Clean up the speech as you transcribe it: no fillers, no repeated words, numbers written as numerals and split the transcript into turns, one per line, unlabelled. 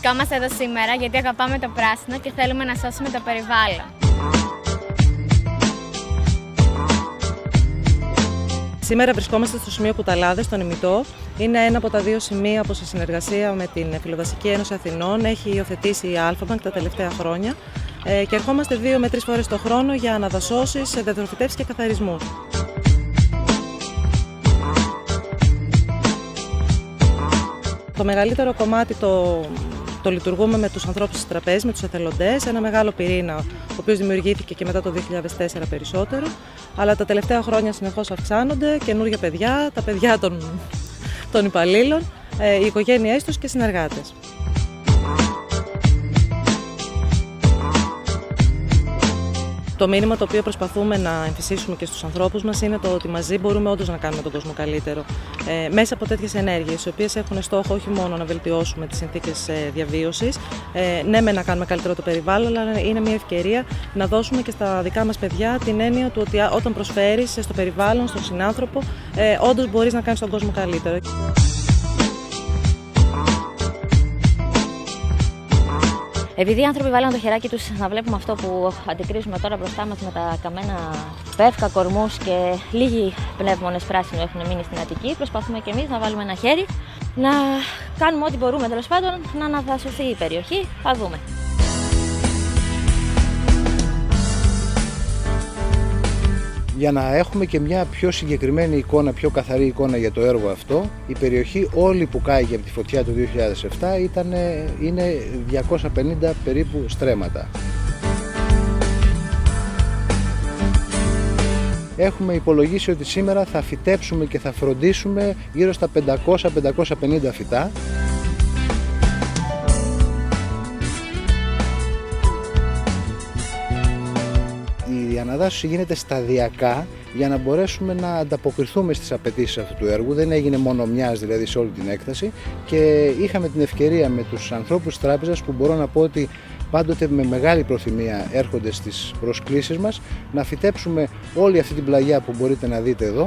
Βρισκόμαστε εδώ σήμερα γιατί αγαπάμε το πράσινο και θέλουμε να σώσουμε το περιβάλλον.
Σήμερα βρισκόμαστε στο σημείο Κουταλάδες, στον Ημιτό. Είναι ένα από τα δύο σημεία που σε συνεργασία με την Φιλοδασική Ένωση Αθηνών έχει υιοθετήσει η Alpha Bank τα τελευταία χρόνια και ερχόμαστε 2 με 3 φορές το χρόνο για αναδασώσεις, δεδροφυτεύσεις και καθαρισμούς. Το μεγαλύτερο κομμάτι το λειτουργούμε με τους ανθρώπους της τραπέζης, με τους εθελοντές, ένα μεγάλο πυρήνα, ο οποίος δημιουργήθηκε και μετά το 2004 περισσότερο, αλλά τα τελευταία χρόνια συνεχώς αυξάνονται, καινούργια παιδιά, τα παιδιά των υπαλλήλων, οι οικογένειές τους και συνεργάτες. Το μήνυμα το οποίο προσπαθούμε να εμφυσίσουμε και στους ανθρώπους μας είναι το ότι μαζί μπορούμε όντως να κάνουμε τον κόσμο καλύτερο. Μέσα από τέτοιες ενέργειες, οι οποίες έχουν στόχο όχι μόνο να βελτιώσουμε τις συνθήκες διαβίωσης, ναι με να κάνουμε καλύτερο το περιβάλλον, αλλά είναι μια ευκαιρία να δώσουμε και στα δικά μας παιδιά την έννοια του ότι όταν προσφέρεις στο περιβάλλον, στον συνάνθρωπο, όντως μπορείς να κάνεις τον κόσμο καλύτερο.
Επειδή οι άνθρωποι βάλαν το χεράκι τους να βλέπουμε αυτό που αντικρίζουμε τώρα μπροστά μας με τα καμένα πεύκα, κορμούς και λίγοι πνεύμονες πράσινου έχουν μείνει στην Αττική, προσπαθούμε και εμείς να βάλουμε ένα χέρι, να κάνουμε ό,τι μπορούμε τέλος πάντων να αναδασωθεί η περιοχή. Θα δούμε.
Για να έχουμε και μια πιο συγκεκριμένη εικόνα, πιο καθαρή εικόνα για το έργο αυτό, η περιοχή όλη που κάηκε από τη φωτιά του 2007 είναι 250 περίπου στρέμματα. Έχουμε υπολογίσει ότι σήμερα θα φυτέψουμε και θα φροντίσουμε γύρω στα 500-550 φυτά. Η αναδάσωση γίνεται σταδιακά για να μπορέσουμε να ανταποκριθούμε στις απαιτήσεις αυτού του έργου. Δεν έγινε μόνο μιας δηλαδή σε όλη την έκταση και είχαμε την ευκαιρία με τους ανθρώπους της τράπεζας, που μπορώ να πω ότι πάντοτε με μεγάλη προθυμία έρχονται στις προσκλήσεις μας, να φυτέψουμε όλη αυτή την πλαγιά που μπορείτε να δείτε εδώ